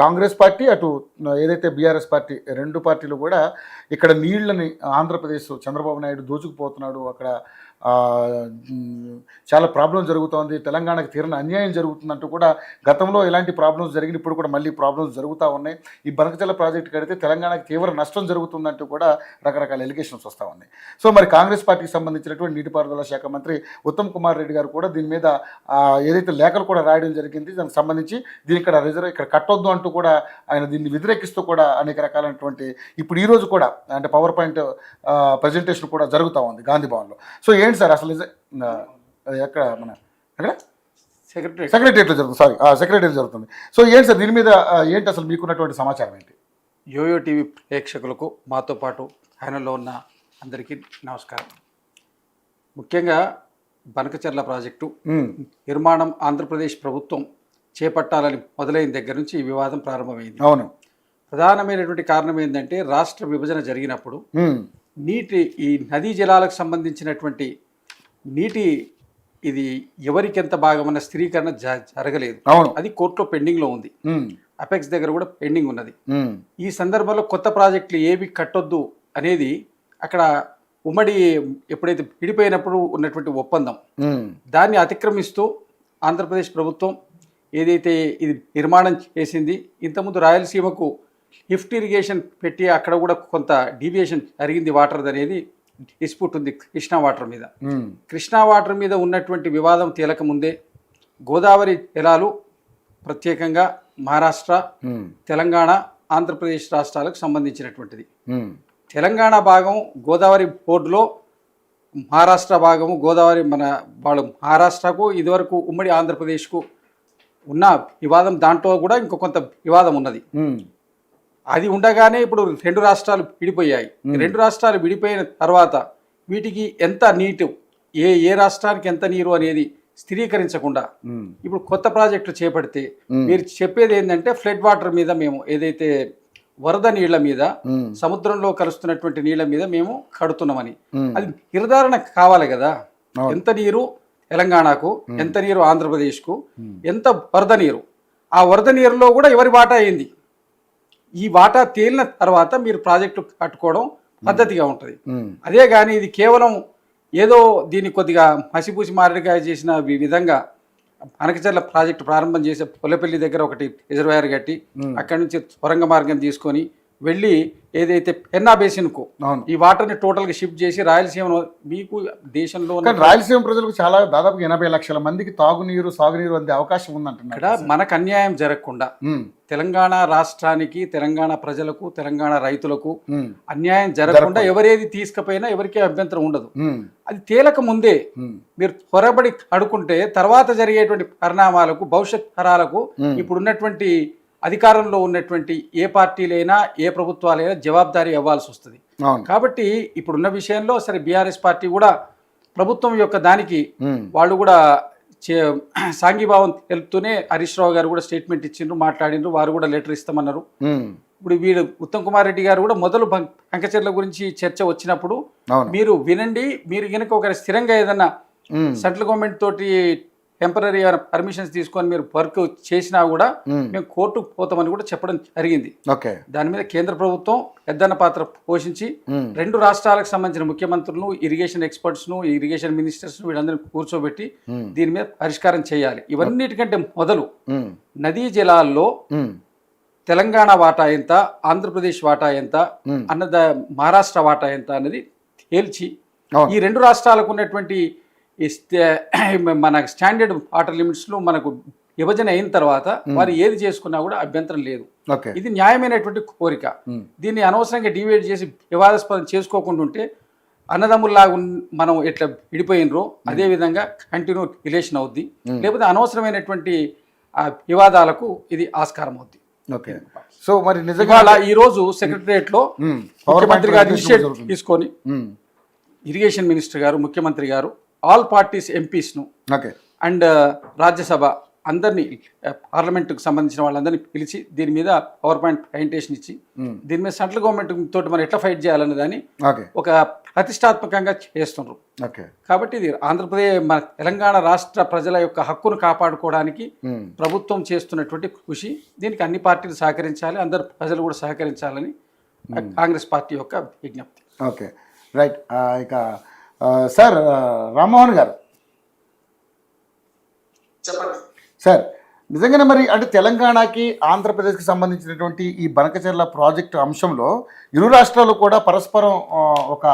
Congress party అటు ఏదైతే BRS party రెండు పార్టీలు కూడా ఇక్కడ నీళ్ళని ఆంధ్రప్రదేశ్ చంద్రబాబు నాయుడు దోచుకుపోతున్నాడు, అక్కడ ఆ, చాలా ప్రాబ్లం జరుగుతోంది, తెలంగాణకు తీరని అన్యాయం జరుగుతుందంటూ కూడా గతంలో ఎలాంటి ప్రాబ్లమ్స్ జరిగిన ఇప్పుడు కూడా మళ్ళీ ప్రాబ్లమ్స్ జరుగుతూ ఉన్నాయి. ఈ బనకచర్ల ప్రాజెక్టు కడితే తెలంగాణకి తీవ్ర నష్టం జరుగుతుందంటూ కూడా రకరకాల ఎలిగేషన్స్ వస్తూ ఉన్నాయి. సో మరి కాంగ్రెస్ పార్టీకి సంబంధించినటువంటి నీటిపారుదల శాఖ మంత్రి ఉత్తమ్ కుమార్ రెడ్డి గారు కూడా దీని మీద ఏదైతే లేఖలు కూడా రాయడం జరిగింది, దానికి సంబంధించి దీని ఇక్కడ కట్టొద్దు అంటూ కూడా ఆయన దీన్ని వ్యతిరేకిస్తూ కూడా అనేక రకాలైనటువంటి ఇప్పుడు ఈరోజు కూడా అంటే పవర్ పాయింట్ ప్రజెంటేషన్ కూడా జరుగుతూ ఉంది గాంధీ భవన్లో. సో ఏంటి సార్ అసలు ఎక్కడ మన అక్కడ సెక్రటరియట్లో జరుగుతుంది, సెక్రటరీ జరుగుతుంది. సో ఏంటి సార్ దీని మీద ఏంటి అసలు మీకున్నటువంటి సమాచారం ఏంటి? యోయో టీవీ ప్రేక్షకులకు మాతో పాటు ఆయనలో ఉన్న అందరికీ నమస్కారం. ముఖ్యంగా బనకచర్ల ప్రాజెక్టు నిర్మాణం ఆంధ్రప్రదేశ్ ప్రభుత్వం చేపట్టాలని మొదలైన దగ్గర నుంచి ఈ వివాదం ప్రారంభమైంది. అవును, ప్రధానమైనటువంటి కారణం ఏంటంటే రాష్ట్ర విభజన జరిగినప్పుడు ఈ నదీ జలాలకు సంబంధించినటువంటి నీటి ఇది ఎవరికి ఎంత భాగమన్న స్థిరీకరణ జరగలేదు. అది కోర్టులో పెండింగ్లో ఉంది, అపెక్స్ దగ్గర కూడా పెండింగ్ ఉన్నది. ఈ సందర్భంలో కొత్త ప్రాజెక్టులు ఏవి కట్టొద్దు అనేది అక్కడ ఉమ్మడి ఎప్పుడైతే విడిపోయినప్పుడు ఉన్నటువంటి ఒప్పందం, దాన్ని అతిక్రమిస్తూ ఆంధ్రప్రదేశ్ ప్రభుత్వం ఏదైతే ఇది నిర్మాణం చేసింది, ఇంతకుముందు రాయలసీమకు లిఫ్ట్ ఇరిగేషన్ పెట్టి అక్కడ కూడా కొంత డీవియేషన్ జరిగింది వాటర్ అనేది డిస్ప్యూట్ ఉంది కృష్ణా వాటర్ మీద. కృష్ణా వాటర్ మీద ఉన్నటువంటి వివాదం తేలక ముందే గోదావరి జలాలు ప్రత్యేకంగా మహారాష్ట్ర, తెలంగాణ, ఆంధ్రప్రదేశ్ రాష్ట్రాలకు సంబంధించినటువంటిది. తెలంగాణ భాగం గోదావరి బోర్డులో, మహారాష్ట్ర భాగము గోదావరి వాళ్ళు మహారాష్ట్రకు ఇదివరకు ఉమ్మడి ఆంధ్రప్రదేశ్కు ఉన్న వివాదం, దాంట్లో కూడా ఇంకో కొంత వివాదం ఉన్నది. అది ఉండగానే ఇప్పుడు రెండు రాష్ట్రాలు విడిపోయాయి. రెండు రాష్ట్రాలు విడిపోయిన తర్వాత వీటికి ఎంత నీటు, ఏ రాష్ట్రానికి ఎంత నీరు అనేది స్థిరీకరించకుండా ఇప్పుడు కొత్త ప్రాజెక్టులు చేపడితే మీరు చెప్పేది ఏంటంటే ఫ్లడ్ వాటర్ మీద మేము ఏదైతే వరద నీళ్ల మీద, సముద్రంలో కలుస్తున్నటువంటి నీళ్ల మీద మేము కడుతున్నామని, అది నిర్ధారణ కావాలి కదా. ఎంత నీరు తెలంగాణకు, ఎంత నీరు ఆంధ్రప్రదేశ్కు, ఎంత వరద నీరు, ఆ వరద నీరులో కూడా ఎవరి వాటా అయింది, ఈ వాటా తేలిన తర్వాత మీరు ప్రాజెక్టు కట్టుకోవడం పద్ధతిగా ఉంటుంది. అదే కానీ ఇది కేవలం ఏదో దీన్ని కొద్దిగా మసిపూసి మారేడుకాయ చేసిన విధంగా బనకచర్ల ప్రాజెక్టు ప్రారంభం చేసే పుల్లపల్లి దగ్గర ఒకటి రిజర్వాయర్ కట్టి అక్కడి నుంచి సొరంగ మార్గం తీసుకొని వెళ్ళి ఏదైతే పెన్నా బేసిన్కు ఈ వాటర్ని టోటల్గా షిఫ్ట్ చేసి రాయలసీమను మీకు దేశంలో రాయలసీమ ప్రజలకు చాలా దాదాపు 80 లక్షల మందికి తాగునీరు, సాగునీరు అందే అవకాశం ఉందంటున్నారు. ఇక్కడ మనకు అన్యాయం జరగకుండా తెలంగాణ రాష్ట్రానికి, తెలంగాణ ప్రజలకు, తెలంగాణ రైతులకు అన్యాయం జరగకుండా ఎవరేది తీసుకుపోయినా ఎవరికీ అభ్యంతరం ఉండదు. అది తేలక ముందే మీరు త్వరపడి అడుకుంటే తర్వాత జరిగేటువంటి పరిణామాలకు, భవిష్యత్ తరాలకు ఇప్పుడున్నటువంటి అధికారంలో ఉన్నటువంటి ఏ పార్టీలైనా ఏ ప్రభుత్వాలైనా జవాబుదారీ అవ్వాల్సి వస్తుంది. కాబట్టి ఇప్పుడున్న విషయంలో సరే బీఆర్ఎస్ పార్టీ కూడా ప్రభుత్వం యొక్క దానికి వాళ్ళు కూడా సాంఘీభావం తెలుపుతూనే హరీష్ రావు గారు కూడా స్టేట్మెంట్ ఇచ్చిండ్రు, మాట్లాడిండ్రు, వారు కూడా లెటర్ ఇస్తామన్నారు. ఇప్పుడు వీడు ఉత్తమ్ కుమార్ రెడ్డి గారు కూడా మొదలు బనకచర్ల గురించి చర్చ వచ్చినప్పుడు మీరు వినండి, మీరు కనుక ఒక స్థిరంగా ఏదన్నా సెంట్రల్ గవర్నమెంట్ తోటి టెంపరీ పర్మిషన్స్ తీసుకొని మీరు వర్క్ చేసినా కూడా మేము కోర్టుకు పోతామని కూడా చెప్పడం జరిగింది. దాని మీద కేంద్ర ప్రభుత్వం పెద్దన్న పాత్ర పోషించి రెండు రాష్ట్రాలకు సంబంధించిన ముఖ్యమంత్రులను, ఇరిగేషన్ ఎక్స్పర్ట్స్ను, ఇరిగేషన్ మినిస్టర్స్ వీళ్ళందరినీ కూర్చోబెట్టి దీని మీద పరిష్కారం చేయాలి. ఇవన్నిటికంటే మొదలు నదీ జలాల్లో తెలంగాణ వాటా ఎంత, ఆంధ్రప్రదేశ్ వాటా ఎంత అన్నది, మహారాష్ట్ర వాటా ఎంత అన్నది తేల్చి ఈ రెండు రాష్ట్రాలకు ఉన్నటువంటి మన స్టాండర్డ్ వాటర్ లిమిట్స్లో మనకు విభజన అయిన తర్వాత వారు ఏది చేసుకున్నా కూడా అభ్యంతరం లేదు. ఇది న్యాయమైనటువంటి కోరిక. దీన్ని అనవసరంగా డివైడ్ చేసి వివాదాస్పదం చేసుకోకుండా ఉంటే అన్నదమ్ముల్లాగా మనం ఎట్లా విడిపోయినరో అదే విధంగా కంటిన్యూ రిలేషన్ అవుద్ది, లేకపోతే అనవసరమైనటువంటి వివాదాలకు ఇది ఆస్కారం అవుద్ది. సో మరి నిజంగా ఈ రోజు సెక్రటరియట్ లో ముఖ్యమంత్రి గారు ఇనిషియేటివ్ తీసుకొని ఇరిగేషన్ మినిస్టర్ గారు, ముఖ్యమంత్రి గారు, ఆల్ పార్టీస్ ఎంపీస్ను అండ్ రాజ్యసభ అందరినీ పార్లమెంటుకు సంబంధించిన వాళ్ళందరినీ పిలిచి దీని మీద పవర్ పాయింట్ ప్రజెంటేషన్ ఇచ్చి దీని మీద సెంట్రల్ గవర్నమెంట్ తోటి మనం ఎట్లా ఫైట్ చేయాలన్న దాన్ని ఓకే ఒక ప్రతిష్టాత్మకంగా చేస్తున్నారు. ఓకే కాబట్టి ఇది ఆంధ్రప్రదేశ్ మన తెలంగాణ రాష్ట్ర ప్రజల యొక్క హక్కును కాపాడుకోవడానికి ప్రభుత్వం చేస్తున్నటువంటి కృషి. దీనికి అన్ని పార్టీలు సహకరించాలి, అందరు ప్రజలు కూడా సహకరించాలని కాంగ్రెస్ పార్టీ యొక్క విజ్ఞప్తి. Okay right. ఇక సార్ రామ్మోహన్ గారు చెప్పండి సార్, నిజంగానే మరి అంటే తెలంగాణకి ఆంధ్రప్రదేశ్కి సంబంధించినటువంటి ఈ బనకచెర్ల ప్రాజెక్టు అంశంలో ఇరు రాష్ట్రాలు కూడా పరస్పరం ఒక